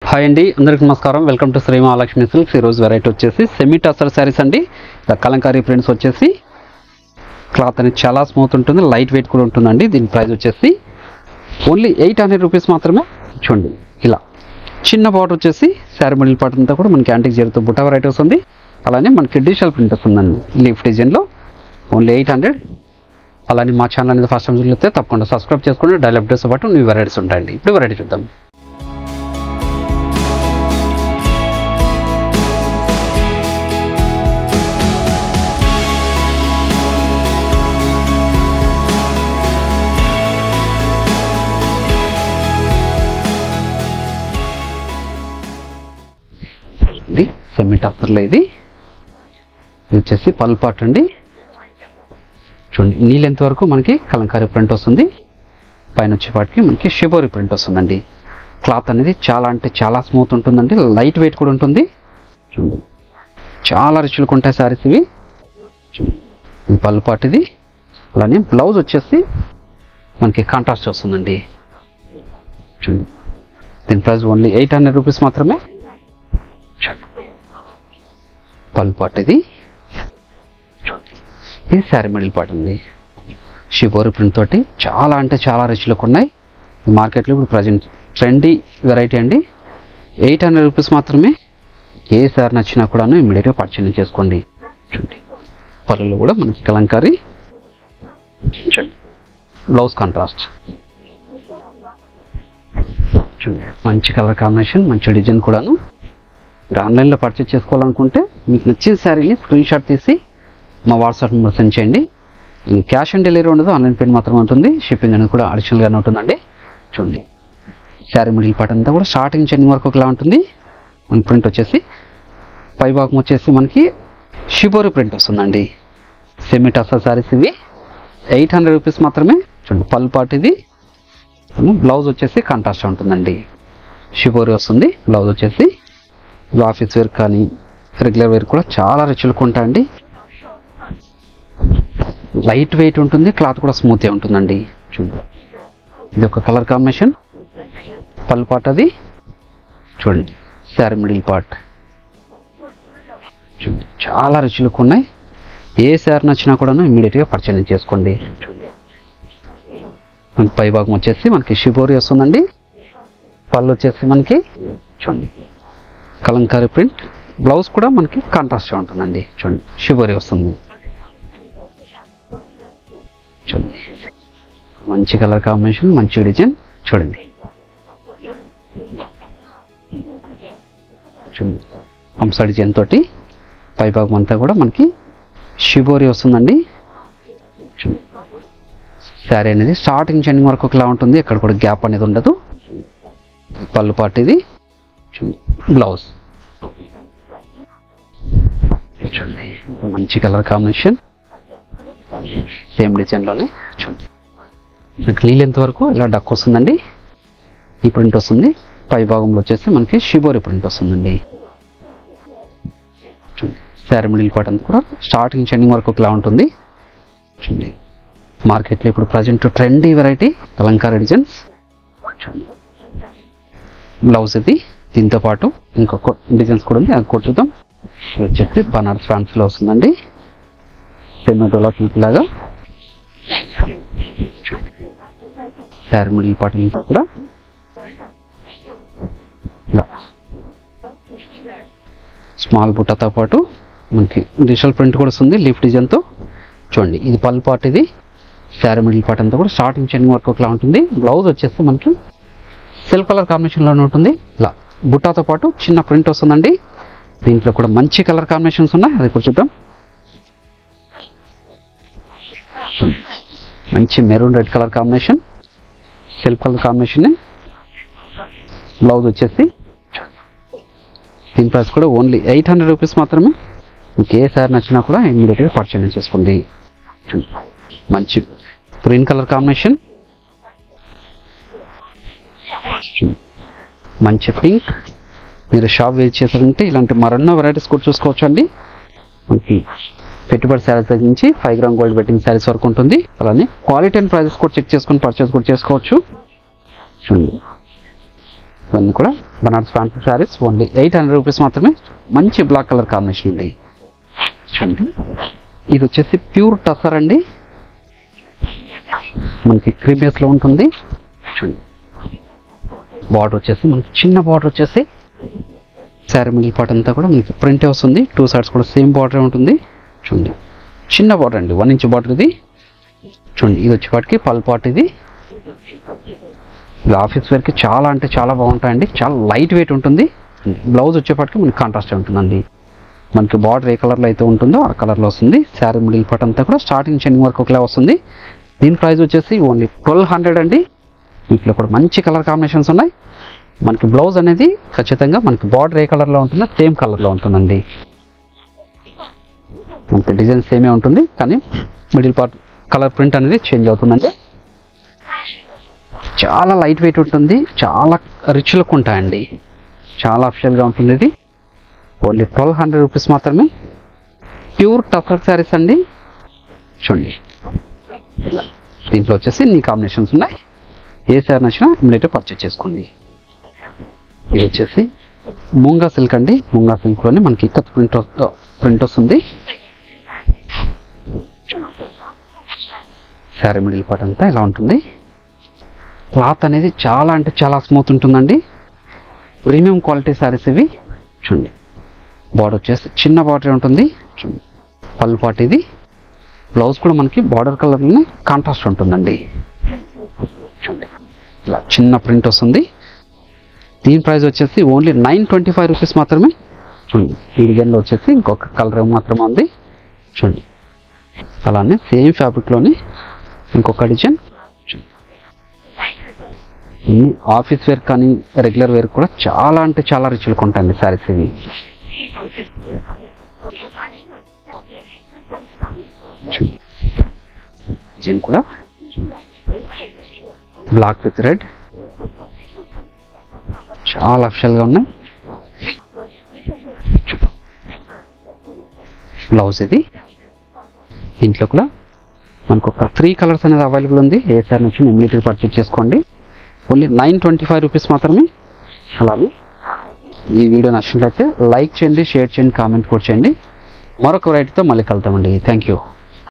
Hi అండి, అందరికీ నమస్కారం. Welcome to Shri Mahalakshmi silks. ఈరోజు వెరైటీ వచ్చేసి సెమీ టసర్ శారీస్ అండి. కలంకారీ ప్రింట్స్ వచ్చేసి క్లాత్ అనేది చాలా స్మూత్ ఉంటుంది, లైట్ వెయిట్ కూడా ఉంటుందండి. దీని ప్రైస్ వచ్చేసి ఓన్లీ 800 రూపీస్ మాత్రమే. చూడండి, ఇలా చిన్న బార్డర్ వచ్చేసి శారీ మిడిల్ పార్ట్ అంతా కూడా మనకి యాంటిక్ జరీతో బుట్ట వెరైటీ వస్తుంది. అలానే మనకి డిజిటల్ ప్రింట్ వస్తుందండి లీఫ్ డిజైన్లో. ఓన్లీ 800. అలానే మా ఛానల్ అనేది ఫస్ట్ టైం చూస్తే తప్పకుండా సబ్స్క్రైబ్ చేసుకోండి. డైలీ అప్డేట్స్ పాటు న్యూ వెరైటీస్ ఉంటాయండి. ఇప్పుడు వెరైటీ చూద్దాం. ఇది సెమీ టసర్లో ఇది వచ్చేసి పల్ పార్ట్ అండి. చూడండి, నీళ్ళెంత వరకు మనకి కలంకారీ ప్రింట్ వస్తుంది. పైన వచ్చేపాటికి మనకి షిబోరి ప్రింట్ వస్తుందండి. క్లాత్ అనేది చాలా అంటే చాలా స్మూత్ ఉంటుందండి, లైట్ వెయిట్ కూడా ఉంటుంది. చూడండి, చాలా రిచ్లుగా ఉంటాయి శారీస్ ఇవి. ఇది పల్ పార్ట్ ఇది. అలానే బ్లౌజ్ వచ్చేసి మనకి కాంట్రాస్ట్ వస్తుందండి. చూడండి, దీని ప్రైస్ ఓన్లీ 800 రూపీస్ మాత్రమే. పల్ పార్ట్ ఇది. ఇది శారీ మిడిల్ పార్ట్ అండి. షిబోరి ప్రింట్ తోటి చాలా అంటే చాలా రిచ్ లుక్ ఉన్నాయి. మార్కెట్లో ఇప్పుడు ప్రజెంట్ ట్రెండీ వెరైటీ అండి. 800 రూపీస్ మాత్రమే. ఏ సారీ నచ్చినా కూడా ఇమ్మీడియట్గా పర్చేజ్ చేసుకోండి. చూడండి, పళ్ళులో కూడా మనకి కలంకారీ, బ్లౌజ్ కాంట్రాస్ట్. చూడండి, మంచి కలర్ కాంబినేషన్, మంచి డిజైన్ కూడాను. మీరు ఆన్లైన్లో పర్చేజ్ చేసుకోవాలనుకుంటే మీకు నచ్చిన శారీని స్క్రీన్ షాట్ తీసి మా వాట్సాప్ నెంబర్ సెండ్ చేయండి. క్యాష్ ఆన్ డెలివరీ ఉండదు, ఆన్లైన్ పేమెంట్ మాత్రమే ఉంటుంది. షిప్పింగ్ అనేది కూడా అడిషనల్గానే ఉంటుందండి. చూడండి, శారీ మిడిల్ పార్ట్ అంతా కూడా స్టార్టింగ్ చెండింగ్ వరకు ఒకలా ఉంటుంది. మన ప్రింట్ వచ్చేసి పై భాగం వచ్చేసి మనకి షిబోరి ప్రింట్ వస్తుందండి. సెమీ టసర్ శారీస్ ఇవి 800 రూపీస్ మాత్రమే. చూడండి, పల్ పార్ట్ ఇది. బ్లౌజ్ వచ్చేసి కాంట్రాస్ట్ ఉంటుందండి. షిబోరి వస్తుంది బ్లౌజ్ వచ్చేసి. ఆఫీస్ వేర్ కానీ రెగ్యులర్ వేర్ కూడా చాలా రిచ్లుగా ఉంటాయండి. లైట్ వెయిట్ ఉంటుంది, క్లాత్ కూడా స్మూత్గా ఉంటుందండి. చూడండి, ఇది ఒక కలర్ కాంబినేషన్. పల్ పార్ట్ అది. చూడండి, శారీ మిడిల్ పార్ట్. చూడండి, చాలా రిచ్లుగా ఉన్నాయి. ఏ శారీ నచ్చినా కూడా ఇమ్మీడియట్గా పర్చేజ్ చేసుకోండి. మనకి పై భాగం వచ్చేసి మనకి షిబోరి వస్తుందండి. పళ్ళు వచ్చేసి మనకి చూడండి కలంకారీ ప్రింట్. బ్లౌజ్ కూడా మనకి కాంట్రాస్ట్గా ఉంటుందండి. చూడండి, షిబోరి వస్తుంది. చూడండి, మంచి కలర్ కాంబినేషన్, మంచి డిజైన్. చూడండి, చూడండి హంస డిజైన్ తోటి పై భాగం అంతా కూడా మనకి షిబోరి వస్తుందండి. చూడండి, శారీ అనేది స్టార్టింగ్ చెండింగ్ వరకు ఒకలా ఉంటుంది, ఎక్కడ కూడా గ్యాప్ అనేది ఉండదు. పళ్ళు పార్ట్ ఇది. బ్లౌజ్ చూడండి, మంచి కలర్ కాంబినేషన్, సేమ్ డిజైన్లోనే. చూడండి, మనకి నీళ్ళెంత వరకు ఇలా డక్ వస్తుందండి. ఈ ప్రింట్ వస్తుంది. పై భాగంలో వచ్చేసి మనకి షిబోరి ప్రింట్ వస్తుందండి. చూడండి, శారీ మిడిల్ పార్ట్ అంతా కూడా స్టార్టింగ్ చెండింగ్ వరకు ఒకలా ఉంటుంది. చూడండి, మార్కెట్లో ఇప్పుడు present trendy variety Kalamkari designs. Blouse ఇది. దీంతో పాటు ఇంకొక డిజైన్స్ కూడా ఉంది, అది కూడా చూద్దాం. వచ్చేసి బనారస్ ఫ్యాన్స్లో వస్తుందండి. టొమాటోలా లాగా శారీ మిడిల్ పార్ట్ అంతా కూడా స్మాల్ బుట్టతో పాటు మనకి డిజిటల్ ప్రింట్ కూడా వస్తుంది లీఫ్ డిజైన్తో. చూడండి, ఇది పల్ పార్ట్ ఇది. శారీ మిడిల్ పార్ట్ అంతా కూడా స్టార్టింగ్ చెండింగ్ వరకు ఒకలా ఉంటుంది. బ్లౌజ్ వచ్చేసి మనకి సిల్క్ కలర్ కాంబినేషన్లోనే ఉంటుంది. ఇలా బుట్టాతో పాటు చిన్న ప్రింట్ వస్తుందండి. దీంట్లో కూడా మంచి కలర్ కాంబినేషన్స్ ఉన్నాయి, అది కూడా చూద్దాం. మంచి maroon red colour combination, silk colour combination. Blouse వచ్చేసి దీని ప్రైస్ కూడా ఓన్లీ 800 రూపీస్ మాత్రమే. మీకు ఏ సారీ నచ్చినా కూడా ఇమ్మీడియట్గా పర్చేజ్ చేసుకోండి. మంచి గ్రీన్ కలర్ కాంబినేషన్, మంచి పింక్. మీరు షాప్ విజిట్ చేసారంటే ఇలాంటి మరెన్నో వెరైటీస్ కూడా చూసుకోవచ్చు అండి. మనకి పెట్టుబడి శారీస్ నుంచి 5 గ్రామ్ గోల్డ్ వెడ్డింగ్ శారీస్ వరకు ఉంటుంది. అలానే క్వాలిటీ అండ్ ప్రైజెస్ కూడా చెక్ చేసుకొని పర్చేస్ కూడా చేసుకోవచ్చు. చూడండి, ఇవన్నీ కూడా Banaras fancy saris only 800 rupees మాత్రమే. మంచి బ్లాక్ కలర్ కాంబినేషన్ అండి. చూడండి, ఇది వచ్చేసి ప్యూర్ టసర్ అండి, మనకి క్రీమియస్లో ఉంటుంది. చూడండి, బార్డర్ వచ్చేసి మనకి చిన్న బార్డర్ వచ్చేసి శారీ మిడిల్ పార్ట్ అంతా కూడా మనకి ప్రింటే వస్తుంది. 2 సైడ్స్ కూడా సేమ్ బార్డర్ ఉంటుంది. చూడండి, చిన్న బార్డర్ అండి, 1 ఇంచ్ బార్డర్ ఇది. చూడండి, ఇది వచ్చేపాటికి పల్ పార్ట్. ఇది ఆఫీస్ వేర్కి చాలా అంటే చాలా బాగుంటాయండి. చాలా లైట్ వెయిట్ ఉంటుంది. బ్లౌజ్ వచ్చేపాటికి మనకి కాంట్రాస్ట్ ఉంటుందండి. మనకి బార్డర్ ఏ కలర్లో అయితే ఉంటుందో ఆ కలర్లో వస్తుంది. శారీ మిడిల్ పార్ట్ అంతా కూడా స్టార్టింగ్ చెండింగ్ వరకు ఒకలా వస్తుంది. దీని ప్రైస్ వచ్చేసి ఓన్లీ 1200 అండి. వీటిలో కూడా మంచి కలర్ కాంబినేషన్స్ ఉన్నాయి. మనకి బ్లౌజ్ అనేది ఖచ్చితంగా మనకి బార్డర్ ఏ కలర్లో ఉంటుందో సేమ్ కలర్లో ఉంటుందండి. మనకి డిజైన్ సేమే ఉంటుంది, కానీ మిడిల్ పార్ట్ కలర్ ప్రింట్ అనేది చేంజ్ అవుతుందండి. చాలా లైట్ వెయిట్ ఉంటుంది, చాలా రిచ్ లుక్ ఉంటాయండి. చాలా అఫిషియల్గా ఉంటుంది. ఇది ఓన్లీ 1200 రూపీస్ మాత్రమే. ప్యూర్ టసర్ శారీస్ అండి. చూడండి, దీంట్లో వచ్చేసి ఇన్ని కాంబినేషన్స్ ఉన్నాయి. ఏ శారీ నచ్చినా ఇమీడియట్గా పర్చేస్ చేసుకోండి. ఇది వచ్చేసి మూంగా సిల్క్ అండి. మూంగా సిల్క్లోనే మనకి ఇక్కత్ ప్రింట్ వస్తుంది. శారీ మిడిల్ పార్ట్ అంతా ఇలా ఉంటుంది. క్లాత్ అనేది చాలా అంటే చాలా స్మూత్ ఉంటుందండి. ప్రీమియం క్వాలిటీ శారీస్ ఇవి. చూడండి, బార్డర్ వచ్చేసి చిన్న బార్డర్ ఉంటుంది. చూడండి, పళ్ళు పార్ట్ ఇది. బ్లౌజ్ కూడా మనకి బార్డర్ కలర్లోనే కాంట్రాస్ట్ ఉంటుందండి. చూడండి, ఇలా చిన్న ప్రింట్ వస్తుంది. దీని ప్రైస్ వచ్చేసి ఓన్లీ 925 రూపీస్ మాత్రమే. చూడండి, ఈ డిజైన్లో వచ్చేసి ఇంకొక కలర్ మాత్రమే ఉంది. చూడండి, అలానే సేమ్ ఫ్యాబ్రిక్లోని ఇంకొక డిజైన్. ఆఫీస్ వేర్ కానీ రెగ్యులర్ వేర్ కూడా చాలా అంటే చాలా రిచ్లుగా ఉంటాయండి శారీస్ ఇవి. డిజైన్ కూడా బ్లాక్ విత్ రెడ్ చాలా అఫిషియల్గా ఉన్నాయి. బ్లౌజ్ ఇది. దీంట్లో కూడా మనకు ఒక 3 కలర్స్ అనేది అవైలబుల్ ఉంది. ఏ సారీ నుంచి ఇమీడియట్గా పర్చేజ్ చేసుకోండి. ఓన్లీ 925 రూపీస్ మాత్రమే. అలాగే ఈ వీడియో నచ్చినట్లయితే లైక్ చేయండి, షేర్ చేయండి, కామెంట్ కూడా చేయండి. మరొక వెరైటీతో మళ్ళీ కలుద్దామండి. Thank you.